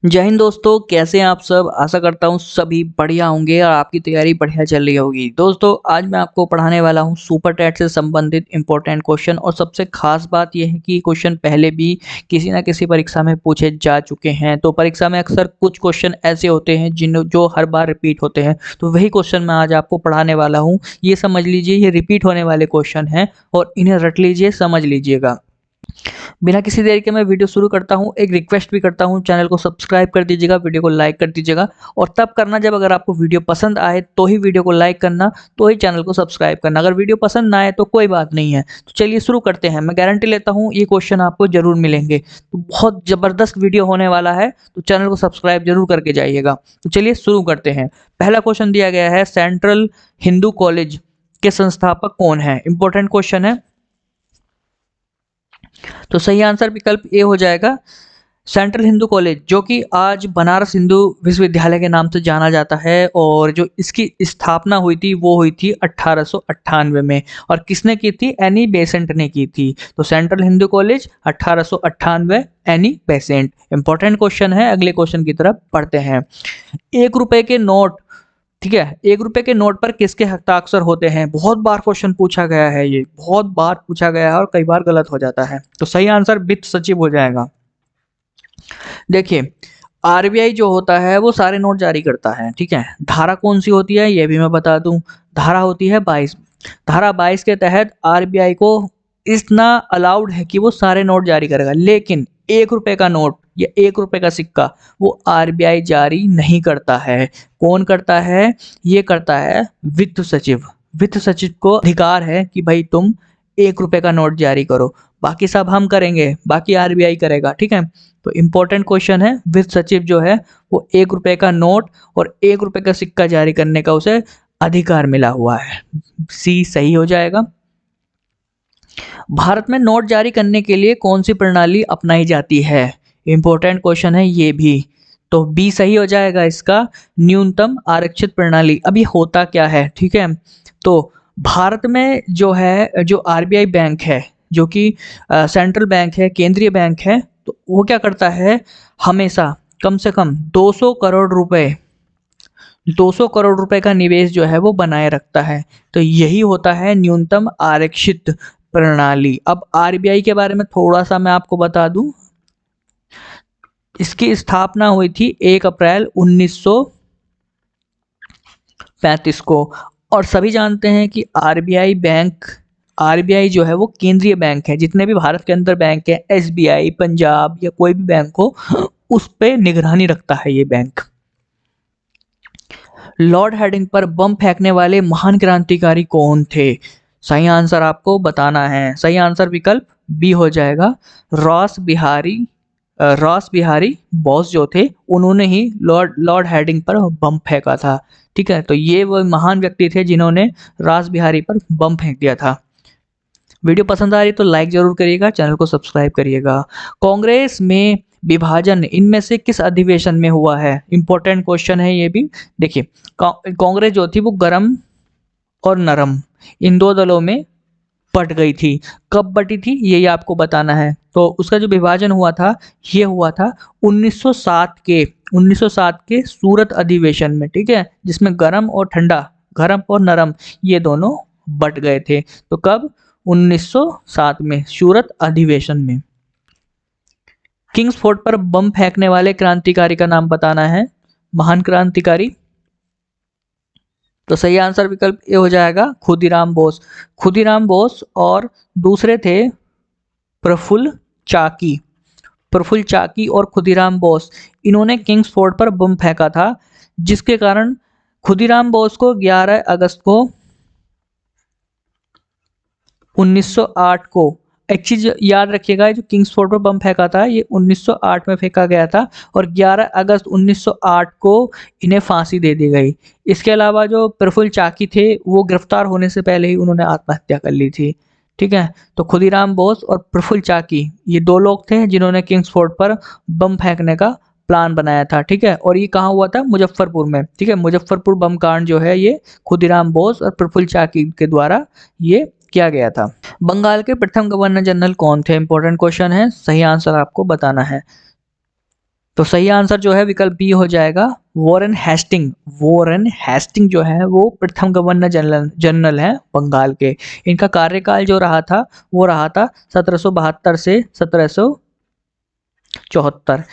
जय हिंद दोस्तों, कैसे हैं आप सब। आशा करता हूँ सभी बढ़िया होंगे और आपकी तैयारी बढ़िया चल रही होगी। दोस्तों आज मैं आपको पढ़ाने वाला हूँ सुपर टेट से संबंधित इंपॉर्टेंट क्वेश्चन। और सबसे खास बात यह है कि क्वेश्चन पहले भी किसी ना किसी परीक्षा में पूछे जा चुके हैं। तो परीक्षा में अक्सर कुछ क्वेश्चन ऐसे होते हैं जो हर बार रिपीट होते हैं, तो वही क्वेश्चन मैं आज आपको पढ़ाने वाला हूँ। ये समझ लीजिए ये रिपीट होने वाले क्वेश्चन हैं और इन्हें रट लीजिए, समझ लीजिएगा। बिना किसी देरी के मैं वीडियो शुरू करता हूं। एक रिक्वेस्ट भी करता हूं, चैनल को सब्सक्राइब कर दीजिएगा, वीडियो को लाइक कर दीजिएगा। और तब करना जब अगर आपको वीडियो पसंद आए तो ही वीडियो को लाइक करना, तो ही चैनल को सब्सक्राइब करना। अगर वीडियो पसंद ना आए तो कोई बात नहीं है। तो चलिए शुरू करते हैं। मैं गारंटी लेता हूँ ये क्वेश्चन आपको जरूर मिलेंगे। तो बहुत जबरदस्त वीडियो होने वाला है, तो चैनल को सब्सक्राइब जरूर करके जाइएगा। तो चलिए शुरू करते हैं। पहला क्वेश्चन दिया गया है, सेंट्रल हिंदू कॉलेज के संस्थापक कौन है। इंपॉर्टेंट क्वेश्चन है। तो सही आंसर विकल्प ए हो जाएगा, सेंट्रल हिंदू कॉलेज, जो कि आज बनारस हिंदू विश्वविद्यालय के नाम से जाना जाता है। और जो इसकी स्थापना हुई थी वो हुई थी 1898 में। और किसने की थी? एनी बेसेंट ने की थी। तो central Hindu college 1898, Annie Besant. Important question है। अगले क्वेश्चन की तरफ पढ़ते हैं। 1 रुपए के नोट, ठीक है, 1 रुपए के नोट पर किसके हस्ताक्षर होते हैं। बहुत बार क्वेश्चन पूछा गया है, ये बहुत बार पूछा गया है और कई बार गलत हो जाता है। तो सही आंसर वित्त सचिव हो जाएगा। देखिए, आरबीआई जो होता है वो सारे नोट जारी करता है, ठीक है। धारा कौन सी होती है ये भी मैं बता दूं। धारा होती है 22। धारा 22 के तहत आरबीआई को इतना अलाउड है कि वो सारे नोट जारी करेगा, लेकिन 1 रुपए का नोट या 1 रुपए का सिक्का वो आरबीआई जारी नहीं करता है। कौन करता है? ये करता है वित्त सचिव। वित्त सचिव को अधिकार है कि भाई तुम 1 रुपए का नोट जारी करो, बाकी सब हम करेंगे, बाकी आरबीआई करेगा, ठीक है। तो इंपॉर्टेंट क्वेश्चन है। वित्त सचिव जो है वो 1 रुपए का नोट और 1 रुपए का सिक्का जारी करने का उसे अधिकार मिला हुआ है। सी सही हो जाएगा। भारत में नोट जारी करने के लिए कौन सी प्रणाली अपनाई जाती है। इंपॉर्टेंट क्वेश्चन है ये भी। तो बी सही हो जाएगा इसका, न्यूनतम आरक्षित प्रणाली। अभी होता क्या है, ठीक है। तो भारत में जो है, जो आरबीआई बैंक है, जो कि सेंट्रल बैंक है, केंद्रीय बैंक है, तो वो क्या करता है, हमेशा कम से कम 200 करोड़ रुपए 200 करोड़ रुपए का निवेश जो है वो बनाए रखता है। तो यही होता है न्यूनतम आरक्षित प्रणाली। अब आरबीआई के बारे में थोड़ा सा मैं आपको बता दूं। इसकी स्थापना हुई थी 1 अप्रैल 1935 को। और सभी जानते हैं कि आरबीआई जो है वो केंद्रीय बैंक है। जितने भी भारत के अंदर बैंक है, एसबीआई, पंजाब या कोई भी बैंक हो, उस पे निगरानी रखता है ये बैंक। लॉर्ड हेडिंग पर बम फेंकने वाले महान क्रांतिकारी कौन थे। सही आंसर आपको बताना है। सही आंसर विकल्प बी हो जाएगा, रॉस बिहारी बोस जो थे, उन्होंने ही लॉर्ड हेडिंग पर बम फेंका था, ठीक है। तो ये वो महान व्यक्ति थे जिन्होंने रास बिहारी पर बम फेंक दिया था। वीडियो पसंद आ रही तो लाइक जरूर करिएगा, चैनल को सब्सक्राइब करिएगा। कांग्रेस में विभाजन इनमें से किस अधिवेशन में हुआ है। इंपॉर्टेंट क्वेश्चन है ये भी। देखिए, कांग्रेस जो थी वो गरम और नरम इन दो दलों में बट गई थी। कब बटी थी ये आपको बताना है। तो उसका जो विभाजन हुआ था ये हुआ था 1907 के सूरत अधिवेशन में, ठीक है, जिसमें गरम और ठंडा, गरम और नरम ये दोनों बट गए थे। तो कब? 1907 में, सूरत अधिवेशन में। किंग्स फोर्ट पर बम फेंकने वाले क्रांतिकारी का नाम बताना है, महान क्रांतिकारी। तो सही आंसर विकल्प ए हो जाएगा, खुदीराम बोस। खुदीराम बोस और दूसरे थे प्रफुल्ल चाकी। प्रफुल्ल चाकी और खुदीराम बोस, इन्होंने किंग्स फोर्ट पर बम फेंका था, जिसके कारण खुदीराम बोस को 11 अगस्त को 1908 को, एक चीज याद रखिएगा, जो किंग्स फोर्ट पर बम फेंका था ये 1908 में फेंका गया था और 11 अगस्त 1908 को इन्हें फांसी दे दी गई। इसके अलावा जो प्रफुल्ल चाकी थे वो गिरफ्तार होने से पहले ही उन्होंने आत्महत्या कर ली थी, ठीक है। तो खुदीराम बोस और प्रफुल्ल चाकी ये दो लोग थे जिन्होंने किंग्स फोर्ट पर बम फेंकने का प्लान बनाया था, ठीक है। और ये कहाँ हुआ था? मुजफ्फरपुर में, ठीक है। मुजफ्फरपुर बम कांड जो है ये खुदीराम बोस और प्रफुल्ल चाकी के द्वारा ये किया गया था। बंगाल के प्रथम गवर्नर जनरल कौन थे? इंपॉर्टेंट क्वेश्चन है, सही आंसर आपको बताना है। तो सही आंसर जो है विकल्प बी हो जाएगा, वॉरेन हेस्टिंग। वॉरेन हेस्टिंग जो है वो प्रथम गवर्नर जनरल है बंगाल के। इनका कार्यकाल जो रहा था वो रहा था 1772 से 1774।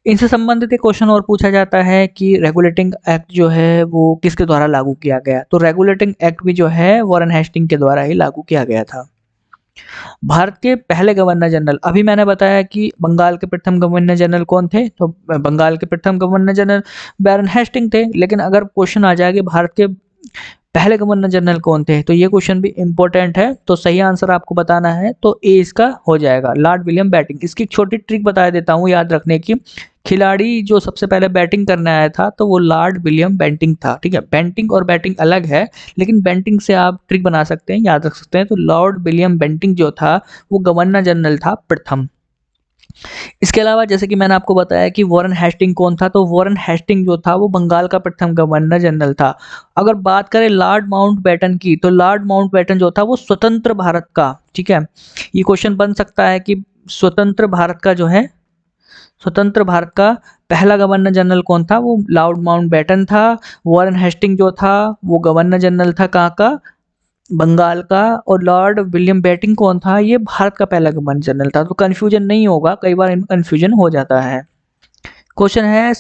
इनसे संबंधित एक क्वेश्चन और पूछा जाता है कि रेगुलेटिंग एक्ट जो है वो किसके द्वारा लागू किया गया। तो रेगुलेटिंग एक्ट भी जो है वॉरेन हेस्टिंग के द्वारा ही लागू किया गया था। भारत के पहले गवर्नर जनरल, अभी मैंने बताया कि बंगाल के प्रथम गवर्नर जनरल कौन थे, तो बंगाल के प्रथम गवर्नर जनरल बैरन हेस्टिंग थे। लेकिन अगर क्वेश्चन आ जाए कि भारत के पहले गवर्नर जनरल कौन थे, तो ये क्वेश्चन भी इंपॉर्टेंट है। तो सही आंसर आपको बताना है, तो ए इसका हो जाएगा, लॉर्ड विलियम बेंटिंक। इसकी एक छोटी ट्रिक बता देता हूँ याद रखने की। खिलाड़ी जो सबसे पहले बैटिंग करने आया था तो वो लॉर्ड विलियम बेंटिंक था। ठीक है, बेंटिंक और बैटिंग अलग है, लेकिन बेंटिंक से आप ट्रिक बना सकते हैं, याद रख सकते हैं। तो लॉर्ड विलियम बेंटिंक जो था वो गवर्नर जनरल था प्रथम। इसके अलावा जैसे कि मैंने आपको बताया कि वॉरेन हेस्टिंग कौन था, तो वॉरेन हेस्टिंग जो था वो बंगाल का प्रथम गवर्नर जनरल था। अगर बात करें लॉर्ड माउंटबेटन की, तो लॉर्ड माउंटबेटन जो था वो स्वतंत्र भारत का, ठीक है, ये क्वेश्चन बन सकता है कि स्वतंत्र भारत का जो है, स्वतंत्र भारत का पहला गवर्नर जनरल कौन था, वो लॉर्ड माउंटबेटन था। वॉरेन हेस्टिंग जो था वो गवर्नर जनरल था कहाँ का, बंगाल का। और लॉर्ड विलियम बेंटिंक कौन था, ये भारत का पहला गवर्नर जनरल था। तो कंफ्यूजन नहीं होगा, कई बार इनमें कंफ्यूजन हो जाता है। क्वेश्चन है,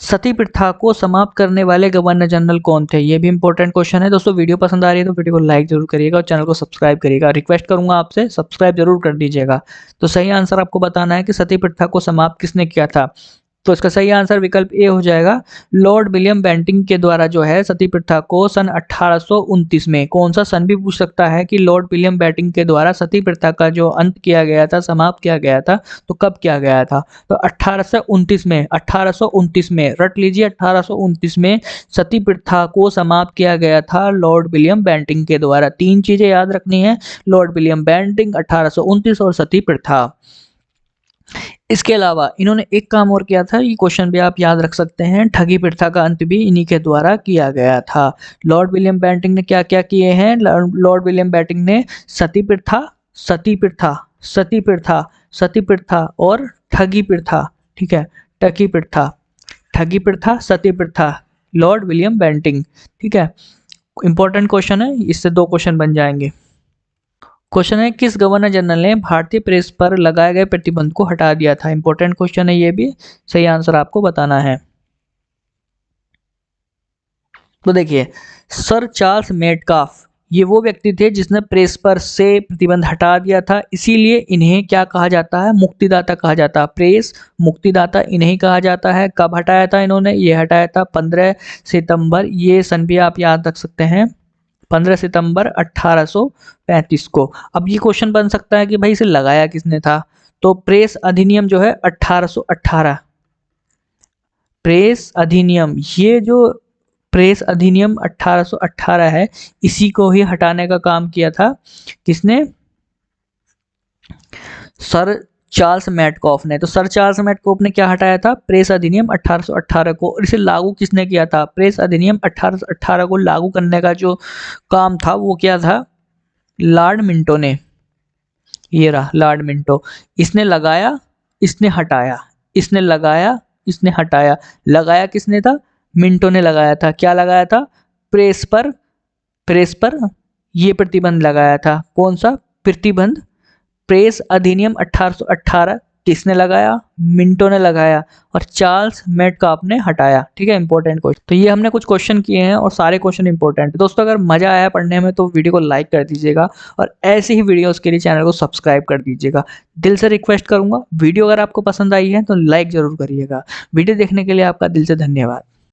सती प्रथा को समाप्त करने वाले गवर्नर जनरल कौन थे। ये भी इंपॉर्टेंट क्वेश्चन है दोस्तों। वीडियो पसंद आ रही है तो वीडियो को लाइक जरूर करिएगा और चैनल को सब्सक्राइब करिएगा। रिक्वेस्ट करूंगा आपसे सब्सक्राइब जरूर कर दीजिएगा। तो सही आंसर आपको बताना है कि सती प्रथा को समाप्त किसने किया था। तो इसका सही आंसर विकल्प ए हो जाएगा, लॉर्ड विलियम बेंटिंक के द्वारा जो है सती प्रथा को सन 1829 में, कौन सा सन भी पूछ सकता है कि लॉर्ड विलियम बेंटिंक के द्वारा सती प्रथा का जो अंत किया गया था, समाप्त किया गया था, तो कब किया गया था। तो 1829 में, 1829 में रट लीजिए, 1829 में सती प्रथा को समाप्त किया गया था लॉर्ड विलियम बेंटिंक के द्वारा। तीन चीजें याद रखनी है, लॉर्ड विलियम बेंटिंक, 1829 और सती प्रथा। इसके अलावा इन्होंने एक काम और किया था, ये क्वेश्चन भी आप याद रख सकते हैं, ठगी प्रथा का अंत भी इन्हीं के द्वारा किया गया था। लॉर्ड विलियम बेंटिंक ने क्या क्या किए हैं, लॉर्ड विलियम बेंटिंक ने सती प्रथा, सती प्रथा, सती प्रथा, सती प्रथा और ठगी प्रथा, ठीक है, ठगी प्रथा, ठगी प्रथा, सती प्रथा, लॉर्ड विलियम बेंटिंक। ठीक है, इंपॉर्टेंट क्वेश्चन है, इससे दो क्वेश्चन बन जाएंगे। क्वेश्चन है, किस गवर्नर जनरल ने भारतीय प्रेस पर लगाए गए प्रतिबंध को हटा दिया था। इंपॉर्टेंट क्वेश्चन है ये भी, सही आंसर आपको बताना है। तो देखिए, सर चार्ल्स मेटकाफ, ये वो व्यक्ति थे जिसने प्रेस पर से प्रतिबंध हटा दिया था। इसीलिए इन्हें क्या कहा जाता है, मुक्तिदाता कहा जाता है। प्रेस मुक्तिदाता इन्हें कहा जाता है। कब हटाया था इन्होंने, ये हटाया था 15 सितंबर, ये सन भी आप याद रख सकते हैं, 15 सितंबर 1835 को। अब ये क्वेश्चन बन सकता है कि भाई इसे लगाया किसने था। तो प्रेस अधिनियम जो है 1818, प्रेस अधिनियम, ये जो प्रेस अधिनियम 1818 है, इसी को ही हटाने का काम किया था किसने, सर चार्ल्स मेटकॉफ ने। तो सर चार्ल्स मेटकॉफ ने क्या हटाया था, प्रेस अधिनियम 1818 को। और इसे लागू किसने किया था, प्रेस अधिनियम 1818 को लागू करने का जो काम था वो क्या था, लॉर्ड मिंटो ने। ये रहा लॉर्ड मिंटो, इसने लगाया, इसने हटाया, इसने लगाया, इसने हटाया। लगाया किसने था, मिंटो ने लगाया था। क्या लगाया था, प्रेस पर, प्रेस पर ये प्रतिबंध लगाया था। कौन सा प्रतिबंध, प्रेस अधिनियम 1818 किसने लगाया, मिंटो ने लगाया, और चार्ल्स मेटकाफ ने हटाया। ठीक है, इंपॉर्टेंट क्वेश्चन। तो ये हमने कुछ क्वेश्चन किए हैं और सारे क्वेश्चन इंपॉर्टेंट है दोस्तों। अगर मजा आया पढ़ने में तो वीडियो को लाइक कर दीजिएगा और ऐसे ही वीडियोस के लिए चैनल को सब्सक्राइब कर दीजिएगा। दिल से रिक्वेस्ट करूंगा, वीडियो अगर आपको पसंद आई है तो लाइक जरूर करिएगा। वीडियो देखने के लिए आपका दिल से धन्यवाद।